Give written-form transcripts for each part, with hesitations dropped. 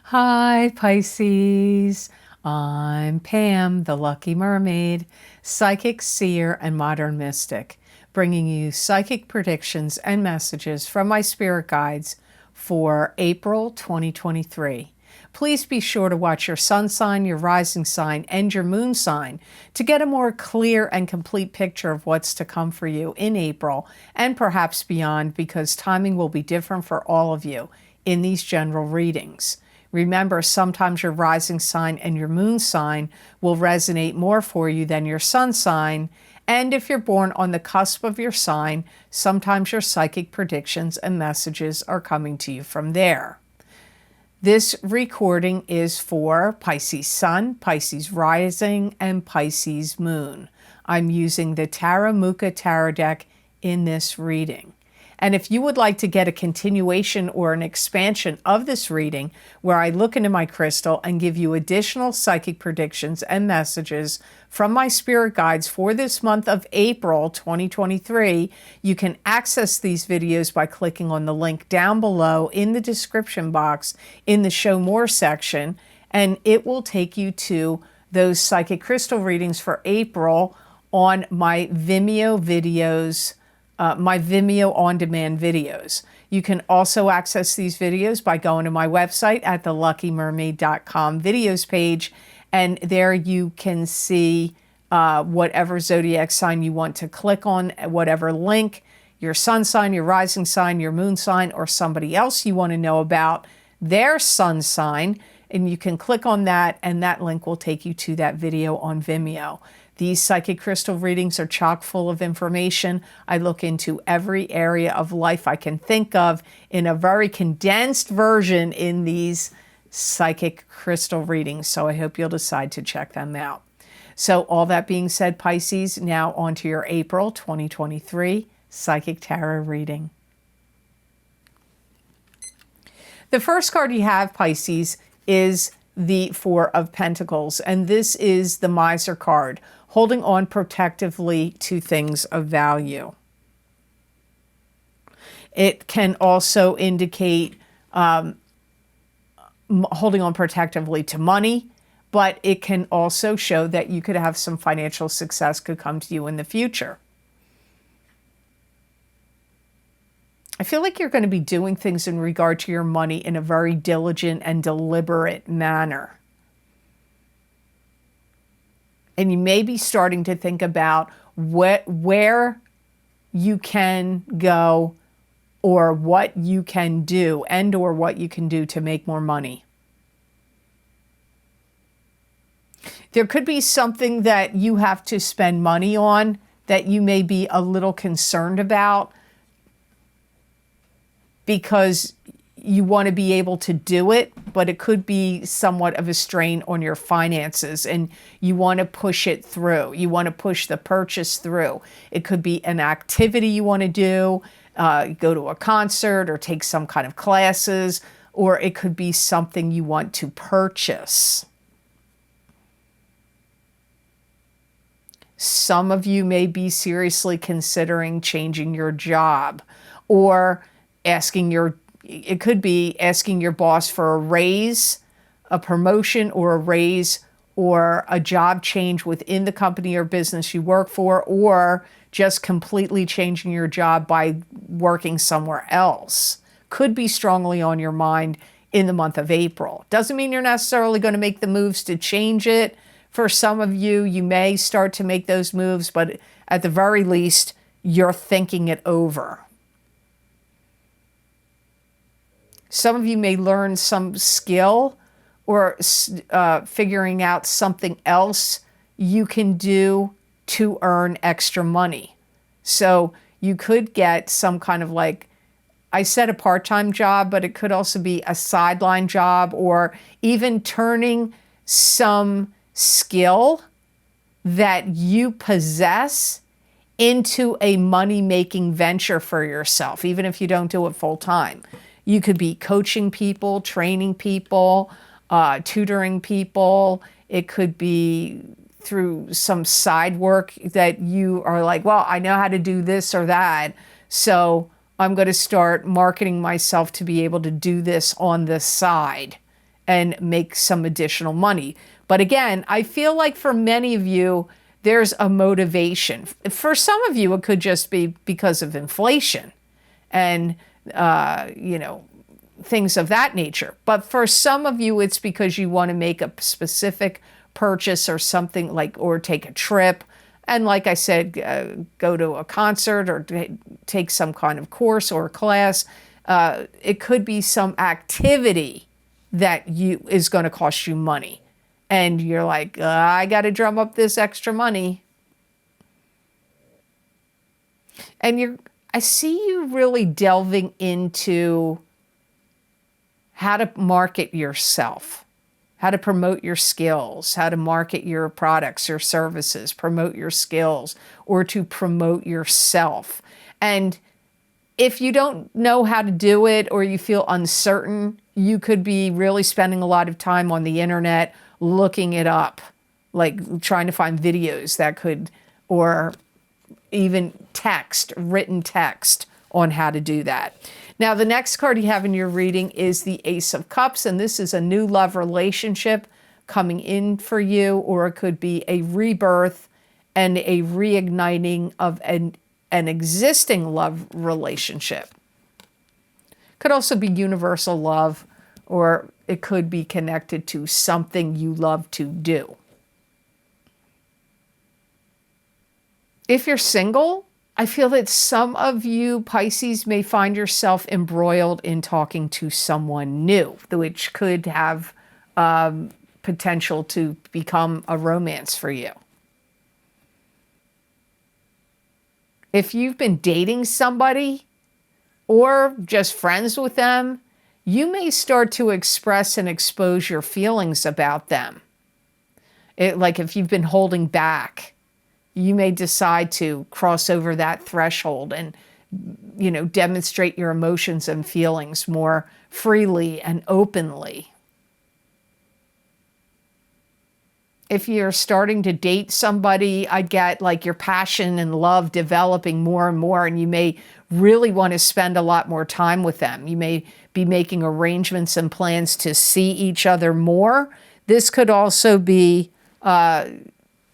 Hi, Pisces. I'm Pam, the Lucky Mermaid, psychic, seer, and modern mystic, bringing you psychic predictions and messages from my spirit guides for April 2023. Please be sure to watch your sun sign, your rising sign, and your moon sign to get a more clear and complete picture of what's to come for you in April and perhaps beyond, because timing will be different for all of you in these general readings. Remember, sometimes your rising sign and your moon sign will resonate more for you than your sun sign. And if you're born on the cusp of your sign, sometimes your psychic predictions and messages are coming to you from there. This recording is for Pisces Sun, Pisces Rising, and Pisces Moon. I'm using the Tarot Tarot deck in this reading. And if you would like to get a continuation or an expansion of this reading, where I look into my crystal and give you additional psychic predictions and messages from my spirit guides for this month of April 2023, you can access these videos by clicking on the link down below in the description box in the Show More section, and it will take you to those psychic crystal readings for April on my Vimeo videos, my Vimeo on-demand videos. You can also access these videos by going to my website at theluckymermaid.com videos page, and there you can see whatever zodiac sign you want to click on, whatever link, your sun sign, your rising sign, your moon sign, or somebody else you want to know about their sun sign, and you can click on that, and that link will take you to that video on Vimeo. These psychic crystal readings are chock full of information. I look into every area of life I can think of in a very condensed version in these psychic crystal readings, so I hope you'll decide to check them out. So all that being said, Pisces, now on to your April 2023 Psychic Tarot reading. The first card you have, Pisces, is the Four of Pentacles, and this is the Miser card, holding on protectively to things of value. It can also indicate holding on protectively to money, but it can also show that you could have some financial success could come to you in the future. I feel like you're going to be doing things in regard to your money in a very diligent and deliberate manner. And you may be starting to think about where you can go, or what you can do, and or what you can do to make more money. There could be something that you have to spend money on that you may be a little concerned about, because you want to be able to do it, but it could be somewhat of a strain on your finances, and you want to push it through. You want to push the purchase through. It could be an activity you want to do, go to a concert or take some kind of classes, or it could be something you want to purchase. Some of you may be seriously considering changing your job, or it could be asking your boss for a raise, a promotion or a raise, or a job change within the company or business you work for, or just completely changing your job by working somewhere else. Could be strongly on your mind in the month of April. Doesn't mean you're necessarily going to make the moves to change it. For some of you, you may start to make those moves, but at the very least, you're thinking it over. Some of you may learn some skill, or figuring out something else you can do to earn extra money. So you could get some kind of, like, I said a part-time job, but it could also be a sideline job, or even turning some skill that you possess into a money-making venture for yourself, even if you don't do it full-time. You could be coaching people, training people, tutoring people. It could be through some side work that you are like, well, I know how to do this or that, so I'm going to start marketing myself to be able to do this on the side. and make some additional money. But again, I feel like for many of you, there's a motivation. For some of you, it could just be because of inflation and, things of that nature. But for some of you, it's because you want to make a specific purchase or something or take a trip. And like I said, go to a concert or take some kind of course or class. It could be some activity that is going to cost you money. And you're like, I got to drum up this extra money. And I see you really delving into how to market yourself, how to promote your skills, how to market your products or services, promote your skills, or to promote yourself. And if you don't know how to do it or you feel uncertain, you could be really spending a lot of time on the internet looking it up, like trying to find videos that could, or even written text on how to do that. Now, the next card you have in your reading is the Ace of Cups, and this is a new love relationship coming in for you, or it could be a rebirth and a reigniting of an existing love relationship. Could also be universal love, or it could be connected to something you love to do. If you're single, I feel that some of you Pisces may find yourself embroiled in talking to someone new, which could have potential to become a romance for you. If you've been dating somebody or just friends with them, you may start to express and expose your feelings about them. Like if you've been holding back, you may decide to cross over that threshold and, demonstrate your emotions and feelings more freely and openly. If you're starting to date somebody, I get like your passion and love developing more and more, and you may really want to spend a lot more time with them. You may be making arrangements and plans to see each other more. This could also be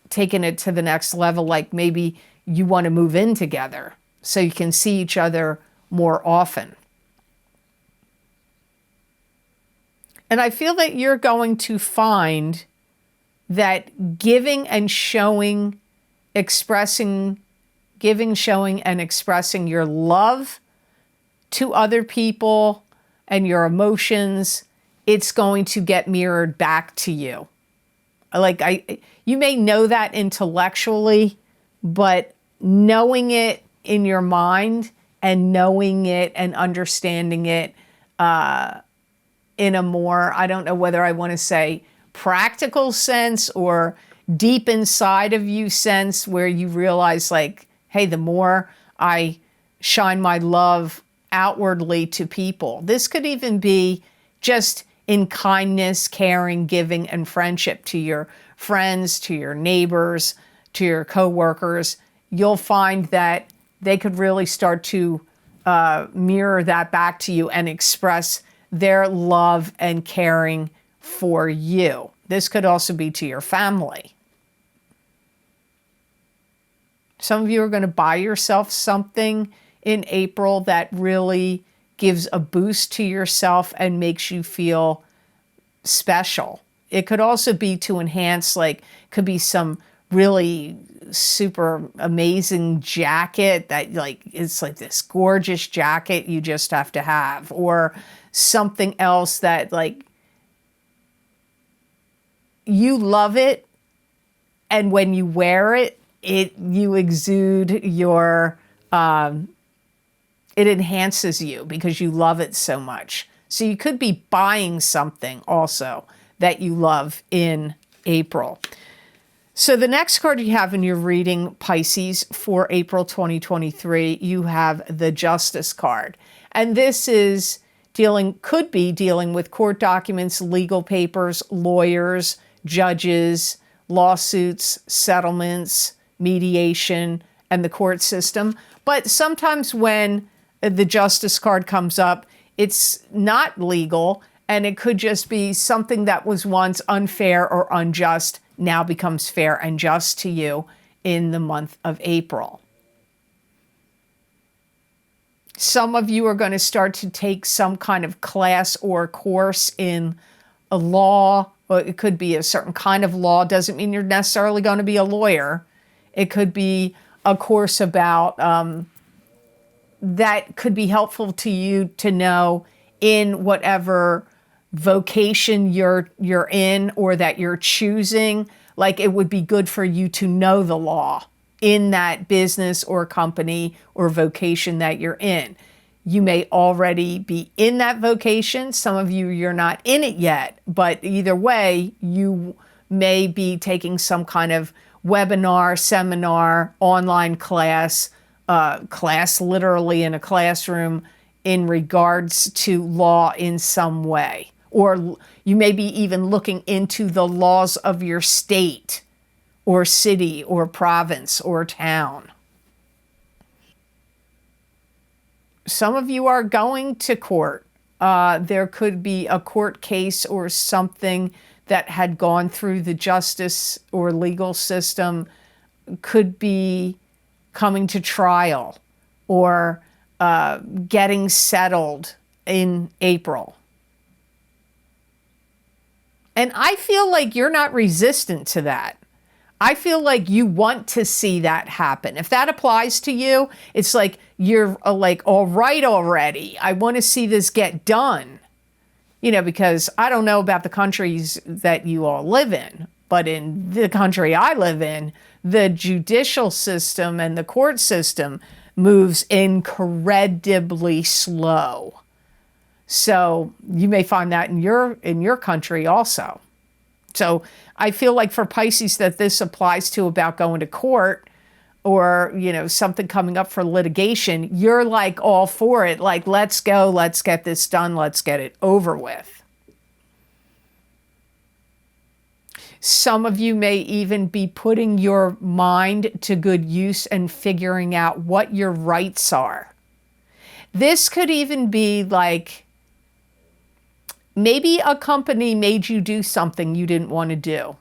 taking it to the next level, like maybe you want to move in together so you can see each other more often. And I feel that you're going to find that giving, showing, and expressing your love to other people and your emotions, it's going to get mirrored back to you. You may know that intellectually, but knowing it in your mind and knowing it and understanding it in a more, I don't know whether I want to say practical sense or deep inside of you sense, where you realize like, hey, the more I shine my love outwardly to people. This could even be just in kindness, caring, giving, and friendship to your friends, to your neighbors, to your coworkers. You'll find that they could really start to mirror that back to you and express their love and caring for you. This could also be to your family. Some of you are going to buy yourself something in April that really gives a boost to yourself and makes you feel special. It could also be to enhance, could be some really super amazing jacket that it's like this gorgeous jacket you just have to have, or something else that you love it, and when you wear it, you exude your, it enhances you because you love it so much. So you could be buying something also that you love in April. So the next card you have in your reading, Pisces, for April 2023, you have the Justice card. And this is could be dealing with court documents, legal papers, lawyers, judges, lawsuits, settlements, mediation, and the court system. But sometimes when the Justice card comes up, it's not legal, And it could just be something that was once unfair or unjust now becomes fair and just to you in the month of April. Some of you are going to start to take some kind of class or course in a law. Or it could be a certain kind of law. Doesn't mean you're necessarily going to be a lawyer. It could be a course about that could be helpful to you to know in whatever vocation you're in or that you're choosing. Like, it would be good for you to know the law in that business or company or vocation that you're in. You may already be in that vocation. Some of you, you're not in it yet, but either way, you may be taking some kind of webinar, seminar, online class literally in a classroom in regards to law in some way. Or you may be even looking into the laws of your state or city or province or town. Some of you are going to court. There could be a court case or something that had gone through the justice or legal system, could be coming to trial or getting settled in April. And I feel like you're not resistant to that. I feel like you want to see that happen. If that applies to you, it's like you're like, all right already. I want to see this get done. You know, because I don't know about the countries that you all live in, but in the country I live in, the judicial system and the court system moves incredibly slow. So you may find that in your country also. So I feel like for Pisces that this applies to about going to court or, you know, something coming up for litigation. You're like all for it. Like, let's go, let's get this done, let's get it over with. Some of you may even be putting your mind to good use and figuring out what your rights are. This could even be like, maybe a company made you do something you didn't want to do,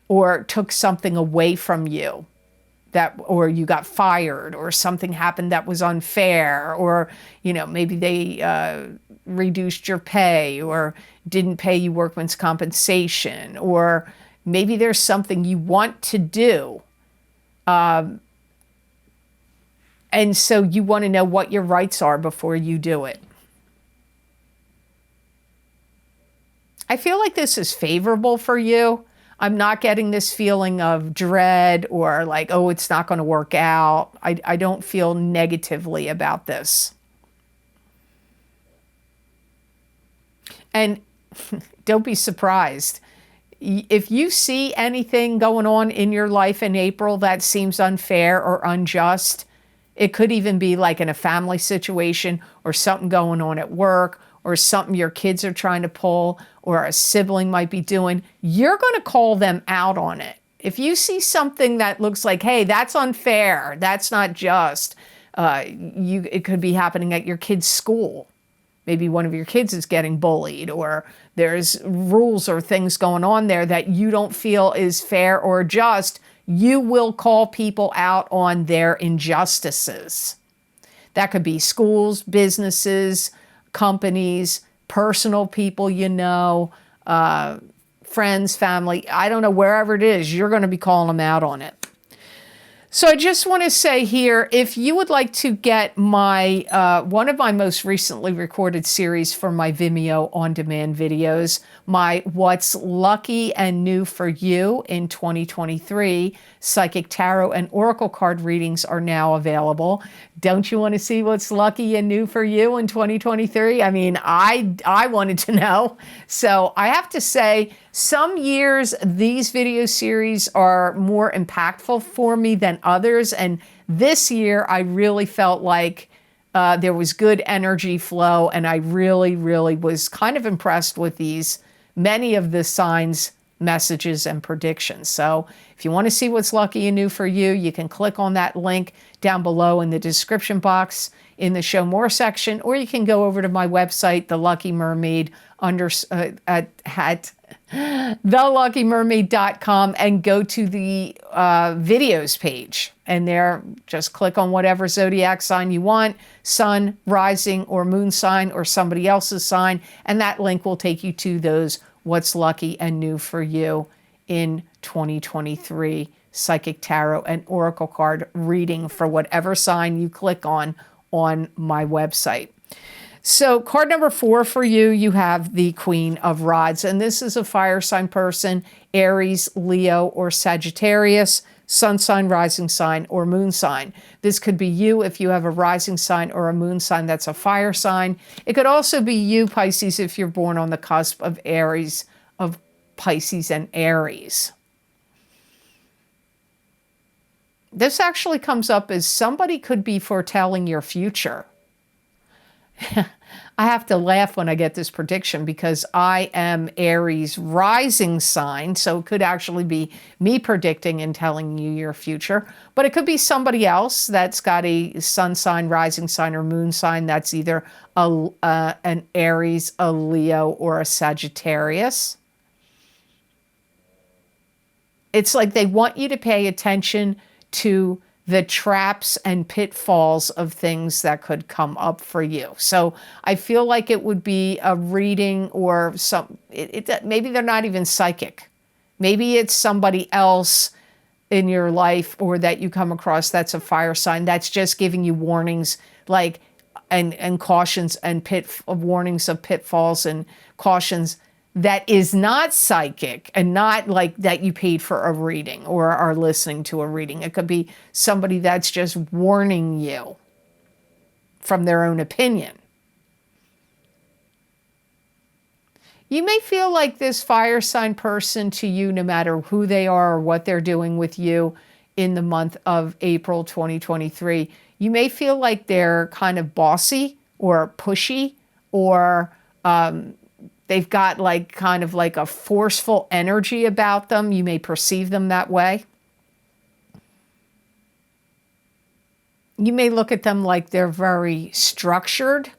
or took something away from you, or you got fired, or something happened that was unfair, or, you know, maybe they reduced your pay or didn't pay you workman's compensation, or maybe there's something you want to do. And so you want to know what your rights are before you do it. I feel like this is favorable for you. I'm not getting this feeling of dread or like, oh, it's not going to work out. I don't feel negatively about this. And don't be surprised. If you see anything going on in your life in April that seems unfair or unjust, it could even be like in a family situation or something going on at work or something your kids are trying to pull or a sibling might be doing, you're going to call them out on it. If you see something that looks like, hey, that's unfair, that's not just, it could be happening at your kid's school. Maybe one of your kids is getting bullied, or there's rules or things going on there that you don't feel is fair or just. You will call people out on their injustices. That could be schools, businesses, companies, personal people you know, friends, family. I don't know, wherever it is, you're going to be calling them out on it. So I just want to say here, if you would like to get my one of my most recently recorded series for my Vimeo on-demand videos, my What's Lucky and New for You in 2023 Psychic Tarot and Oracle card readings are now available. Don't you want to see what's lucky and new for you in 2023? I mean, I wanted to know. So I have to say, some years these video series are more impactful for me than others. And this year I really felt like there was good energy flow, and I really, really was kind of impressed with these. Many of the signs messages and predictions. So if you want to see what's lucky and new for you, you can click on that link down below in the description box in the Show More section, or you can go over to my website, The Lucky Mermaid, at theluckymermaid.com, and go to the videos page. And there, just click on whatever zodiac sign you want, sun, rising, or moon sign, or somebody else's sign, and that link will take you to those what's lucky and new for you in 2023 Psychic Tarot and Oracle card reading for whatever sign you click on my website. So card number 4 for you, you have the Queen of Rods, and this is a fire sign person, Aries, Leo, or Sagittarius, sun sign, rising sign, or moon sign. This could be you if you have a rising sign or a moon sign that's a fire sign. It could also be you, Pisces, if you're born on the cusp of Aries, of Pisces and Aries. This actually comes up as somebody could be foretelling your future. I have to laugh when I get this prediction because I am Aries rising sign, so it could actually be me predicting and telling you your future, but it could be somebody else that's got a sun sign, rising sign, or moon sign that's either an Aries, a Leo, or a Sagittarius. It's like they want you to pay attention to the traps and pitfalls of things that could come up for you. So I feel like it would be a reading or maybe they're not even psychic. Maybe it's somebody else in your life or that you come across that's a fire sign that's just giving you warnings like and cautions and warnings of pitfalls and cautions that is not psychic and not like that you paid for a reading or are listening to a reading. It could be somebody that's just warning you from their own opinion. You may feel like this fire sign person to you, no matter who they are or what they're doing with you in the month of April 2023, you may feel like they're kind of bossy or pushy or they've got like kind of like a forceful energy about them. You may perceive them that way. You may look at them like they're very structured.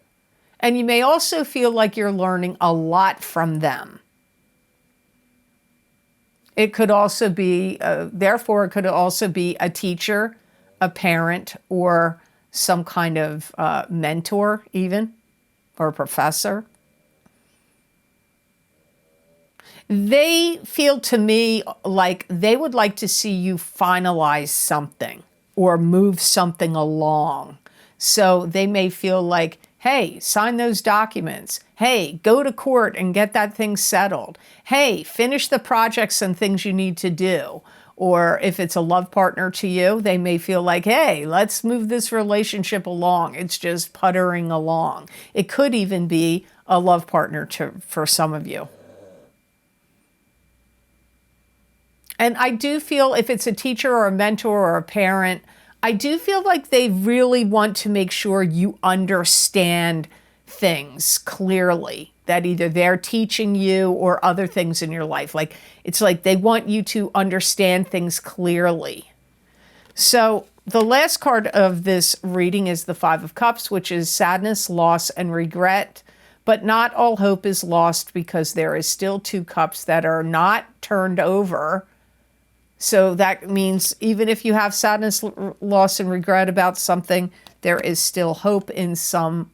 And you may also feel like you're learning a lot from them. It could also be, therefore, it could also be a teacher, a parent, or some kind of mentor even, or a professor. They feel to me like they would like to see you finalize something or move something along. So they may feel like, hey, sign those documents. Hey, go to court and get that thing settled. Hey, finish the projects and things you need to do. Or if it's a love partner to you, they may feel like, hey, let's move this relationship along. It's just puttering along. It could even be a love partner for some of you. And I do feel if it's a teacher or a mentor or a parent, I do feel like they really want to make sure you understand things clearly, that either they're teaching you or other things in your life. Like it's like they want you to understand things clearly. So the last card of this reading is the Five of Cups, which is sadness, loss, and regret. But not all hope is lost because there is still 2 cups that are not turned over. So that means even if you have sadness, loss, and regret about something, there is still hope in some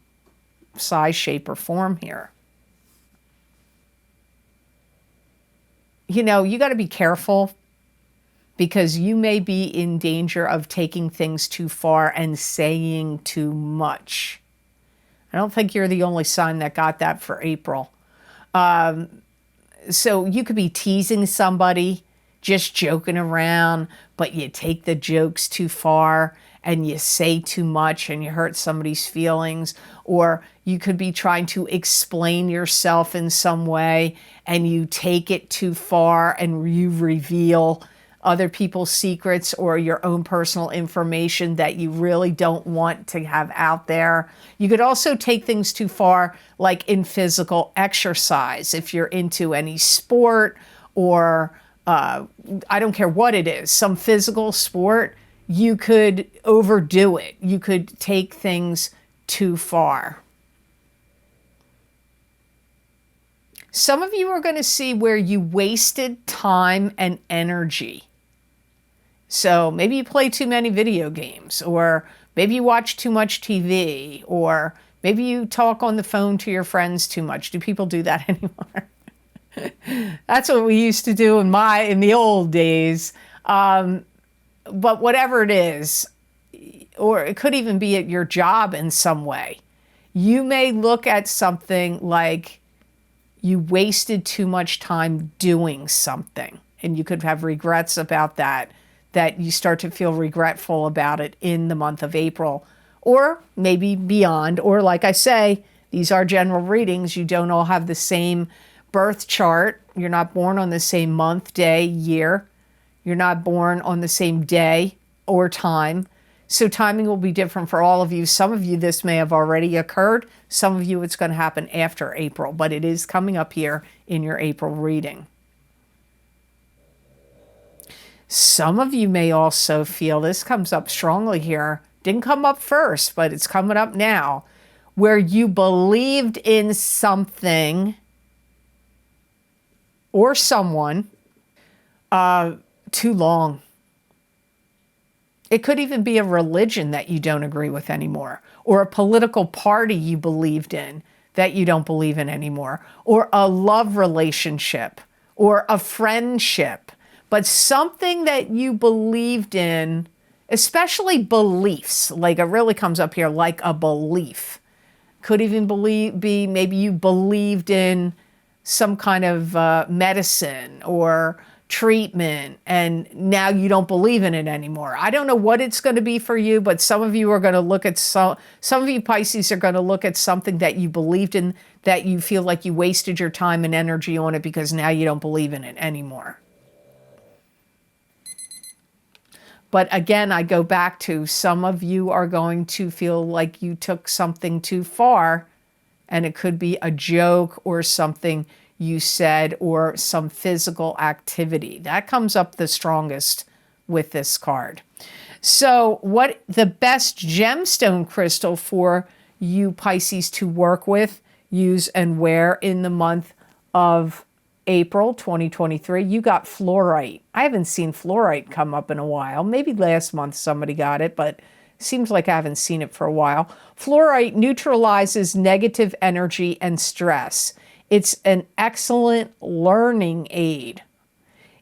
size, shape, or form here. You know, you got to be careful because you may be in danger of taking things too far and saying too much. I don't think you're the only sign that got that for April. So you could be teasing somebody, just joking around, but you take the jokes too far and you say too much and you hurt somebody's feelings. Or you could be trying to explain yourself in some way and you take it too far and you reveal other people's secrets or your own personal information that you really don't want to have out there. You could also take things too far, like in physical exercise, if you're into any sport or I don't care what it is, some physical sport, you could overdo it. You could take things too far. Some of you are going to see where you wasted time and energy. So maybe you play too many video games, or maybe you watch too much TV, or maybe you talk on the phone to your friends too much. Do people do that anymore? That's what we used to do in the old days. But whatever it is, or it could even be at your job in some way, you may look at something like you wasted too much time doing something, and you could have regrets about that you start to feel regretful about it in the month of April, or maybe beyond. Or like I say, these are general readings. You don't all have the same birth chart. You're not born on the same month, day, year. You're not born on the same day or time. So timing will be different for all of you. Some of you, this may have already occurred. Some of you, it's going to happen after April, but it is coming up here in your April reading. Some of you may also feel, this comes up strongly here, didn't come up first, but it's coming up now, where you believed in something or someone too long. It could even be a religion that you don't agree with anymore, or a political party you believed in that you don't believe in anymore, or a love relationship, or a friendship, but something that you believed in, especially beliefs, like it really comes up here like a belief. Could even be maybe you believed in some kind of medicine or treatment, and now you don't believe in it anymore. I don't know what it's going to be for you, but some of you are going to look at some of you Pisces are going to look at something that you believed in, that you feel like you wasted your time and energy on it because now you don't believe in it anymore. But again, I go back to, some of you are going to feel like you took something too far, and it could be a joke or something you said, or some physical activity. That comes up the strongest with this card. So what the best gemstone crystal for you Pisces to work with, use, and wear in the month of April 2023, you got fluorite. I haven't seen fluorite come up in a while. Maybe last month somebody got it, but seems like I haven't seen it for a while. Fluorite neutralizes negative energy and stress. It's an excellent learning aid.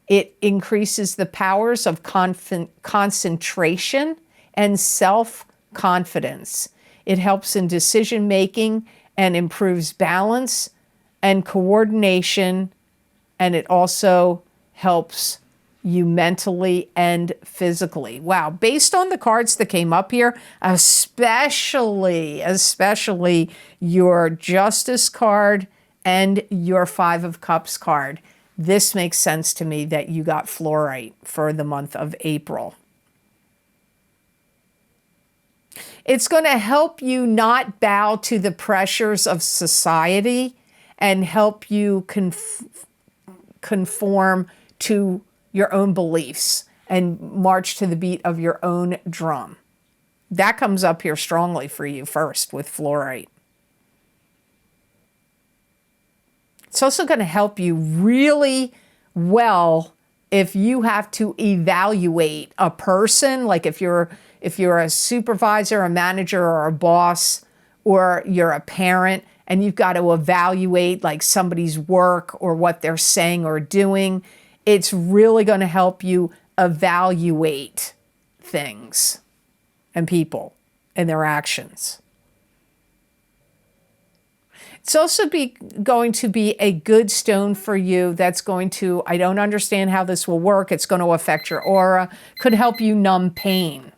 It increases the powers of concentration and self-confidence. It helps in decision-making and improves balance and coordination, and it also helps you mentally and physically. Wow, based on the cards that came up here, especially your Justice card and your Five of Cups card, this makes sense to me that you got fluorite for the month of April. It's going to help you not bow to the pressures of society and help you conform to your own beliefs and march to the beat of your own drum. That comes up here strongly for you first with fluorite. It's also going to help you really well if you have to evaluate a person, like if you're a supervisor, a manager, or a boss, or you're a parent, and you've got to evaluate like somebody's work or what they're saying or doing. It's really going to help you evaluate things and people and their actions. It's also going to be a good stone for you that's going to, I don't understand how this will work, it's going to affect your aura, could help you numb pain.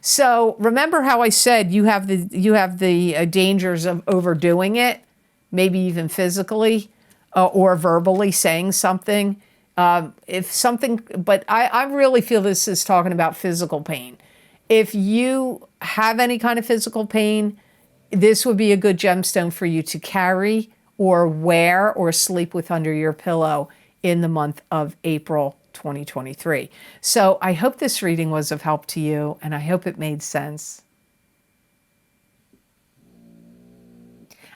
So remember how I said you have the dangers of overdoing it, maybe even physically or verbally saying something. But I really feel this is talking about physical pain. If you have any kind of physical pain, this would be a good gemstone for you to carry or wear or sleep with under your pillow in the month of April 2023. So I hope this reading was of help to you, and I hope it made sense.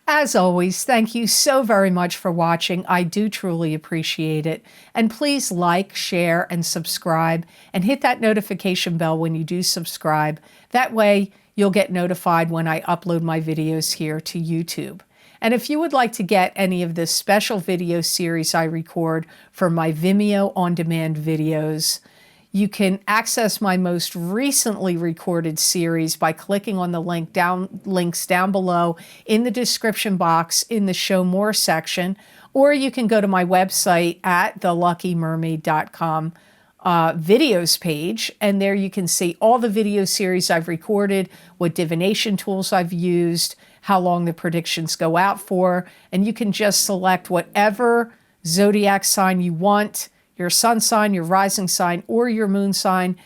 As always, thank you so very much for watching. I do truly appreciate it. And please like, share, and subscribe, and hit that notification bell when you do subscribe. That way, you'll get notified when I upload my videos here to YouTube. And if you would like to get any of the special video series I record for my Vimeo on-demand videos, you can access my most recently recorded series by clicking on the links down below in the description box in the Show More section, or you can go to my website at theluckymermaid.com videos page, and there you can see all the video series I've recorded, what divination tools I've used, how long the predictions go out for, and you can just select whatever zodiac sign you want, your sun sign, your rising sign, or your moon sign,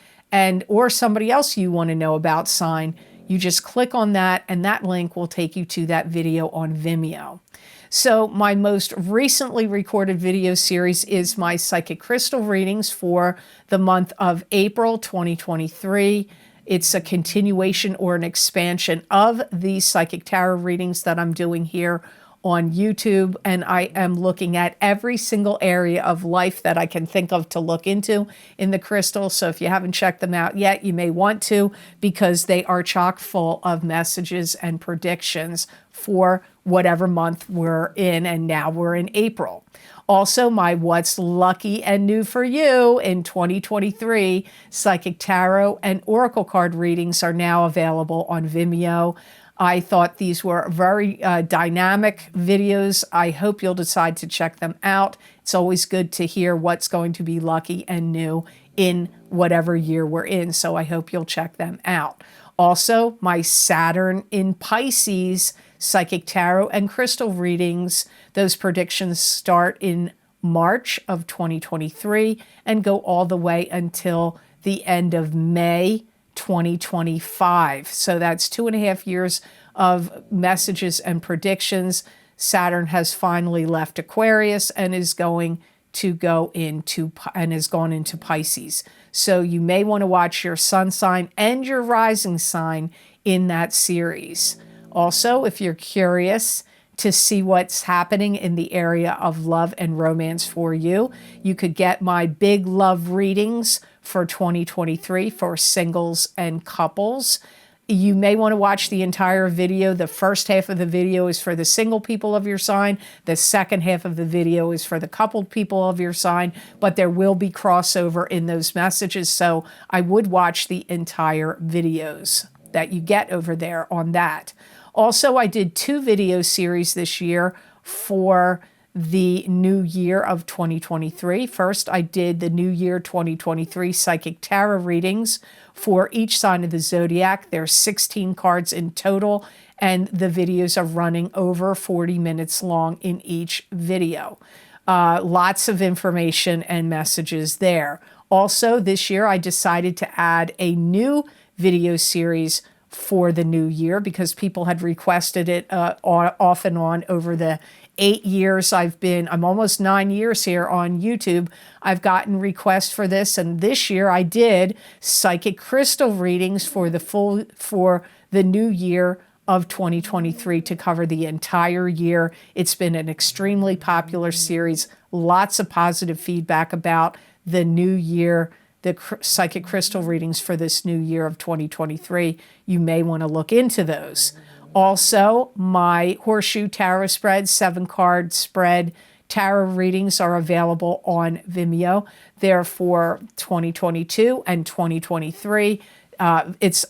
or somebody else you want to know about sign. You just click on that, and that link will take you to that video on Vimeo. So my most recently recorded video series is my psychic crystal readings for the month of April 2023. It's a continuation or an expansion of the psychic tarot readings that I'm doing here on YouTube, and I am looking at every single area of life that I can think of to look into in the crystal. So if you haven't checked them out yet, you may want to, because they are chock full of messages and predictions for whatever month we're in, and now we're in April. Also, my What's Lucky and New for You in 2023 Psychic Tarot and Oracle card readings are now available on Vimeo. I thought these were very dynamic videos. I hope you'll decide to check them out. It's always good to hear what's going to be lucky and new in whatever year we're in, so I hope you'll check them out. Also, my Saturn in Pisces Psychic Tarot and Crystal readings, those predictions start in March of 2023 and go all the way until the end of May 2025. So that's 2.5 years of messages and predictions. Saturn has finally left Aquarius and is going to go into, and has gone into Pisces. So you may want to watch your sun sign and your rising sign in that series. Also, if you're curious to see what's happening in the area of love and romance for you, you could get my big love readings for 2023 for singles and couples. You may want to watch the entire video. The first half of the video is for the single people of your sign. The second half of the video is for the coupled people of your sign, but there will be crossover in those messages. So I would watch the entire videos that you get over there on that. Also, I did 2 video series this year for the new year of 2023. First, I did the new year 2023 psychic tarot readings for each sign of the zodiac. There's 16 cards in total, and the videos are running over 40 minutes long in each video. Lots of information and messages there. Also, this year I decided to add a new video series for the new year because people had requested it off and on over the 8 years I'm almost 9 years here on YouTube. I've gotten requests for this, and this year I did psychic crystal readings for the new year of 2023 to cover the entire year. It's been an extremely popular series, lots of positive feedback about the new year, the psychic crystal readings for this new year of 2023. You may want to look into those. Also, my Horseshoe Tarot Spread, 7-card spread tarot readings are available on Vimeo. They're for 2022 and 2023. It's,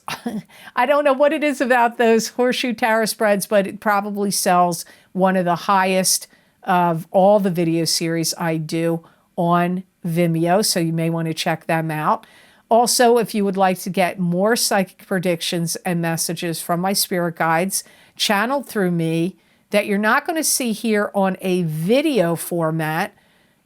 I don't know what it is about those Horseshoe Tarot Spreads, but it probably sells one of the highest of all the video series I do on Vimeo, so you may want to check them out. Also, if you would like to get more psychic predictions and messages from my spirit guides channeled through me that you're not going to see here on a video format,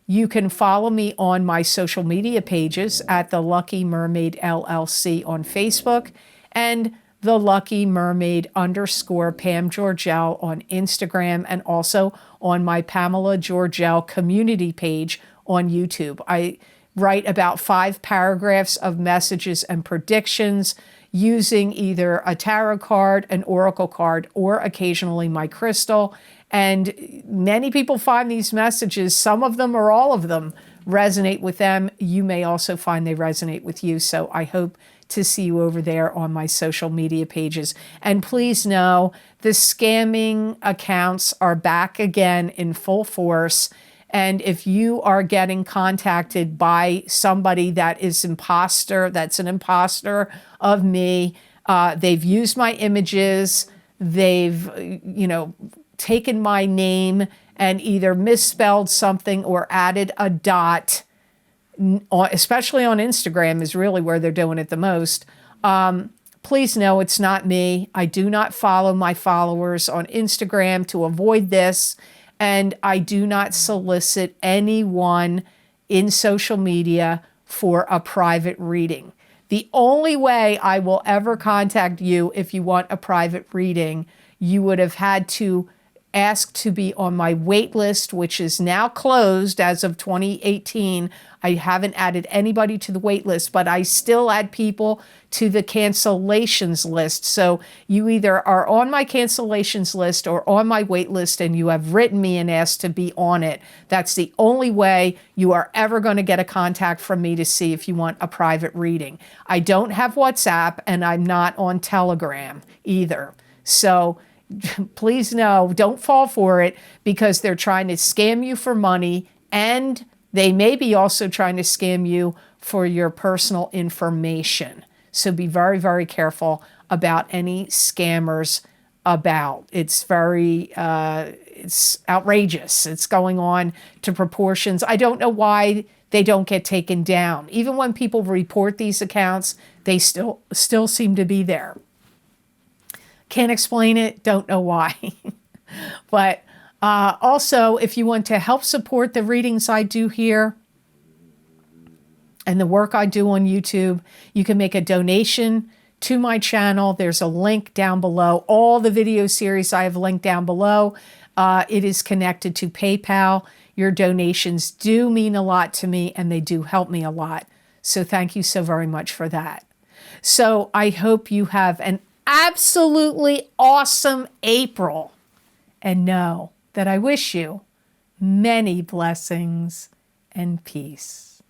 you can follow me on my social media pages at the Lucky Mermaid LLC on Facebook and the Lucky Mermaid _ Pam Georgel on Instagram, and also on my Pamela Georgel community page on YouTube. I write about 5 paragraphs of messages and predictions using either a tarot card, an oracle card, or occasionally my crystal. And many people find these messages, some of them or all of them, resonate with them. You may also find they resonate with you. So I hope to see you over there on my social media pages. And please know the scamming accounts are back again in full force. And if you are getting contacted by somebody that is that's an imposter of me, they've used my images, they've, taken my name and either misspelled something or added a dot, especially on Instagram is really where they're doing it the most. Please know it's not me. I do not follow my followers on Instagram to avoid this. And I do not solicit anyone in social media for a private reading. The only way I will ever contact you if you want a private reading, you would have had to ask to be on my wait list, which is now closed as of 2018. I haven't added anybody to the wait list, but I still add people to the cancellations list. So you either are on my cancellations list or on my wait list and you have written me and asked to be on it. That's the only way you are ever going to get a contact from me to see if you want a private reading. I don't have WhatsApp and I'm not on Telegram either. So please know, don't fall for it, because they're trying to scam you for money, and they may be also trying to scam you for your personal information. So be very, very careful about any scammers about. It's it's outrageous. It's going on to proportions. I don't know why they don't get taken down. Even when people report these accounts, they still seem to be there. Can't explain it, don't know why. But also, if you want to help support the readings I do here and the work I do on YouTube, you can make a donation to my channel. There's a link down below. All the video series I have linked down below. It is connected to PayPal. Your donations do mean a lot to me, and they do help me a lot. So thank you so very much for that. So I hope you have an absolutely awesome April, and know that I wish you many blessings and peace.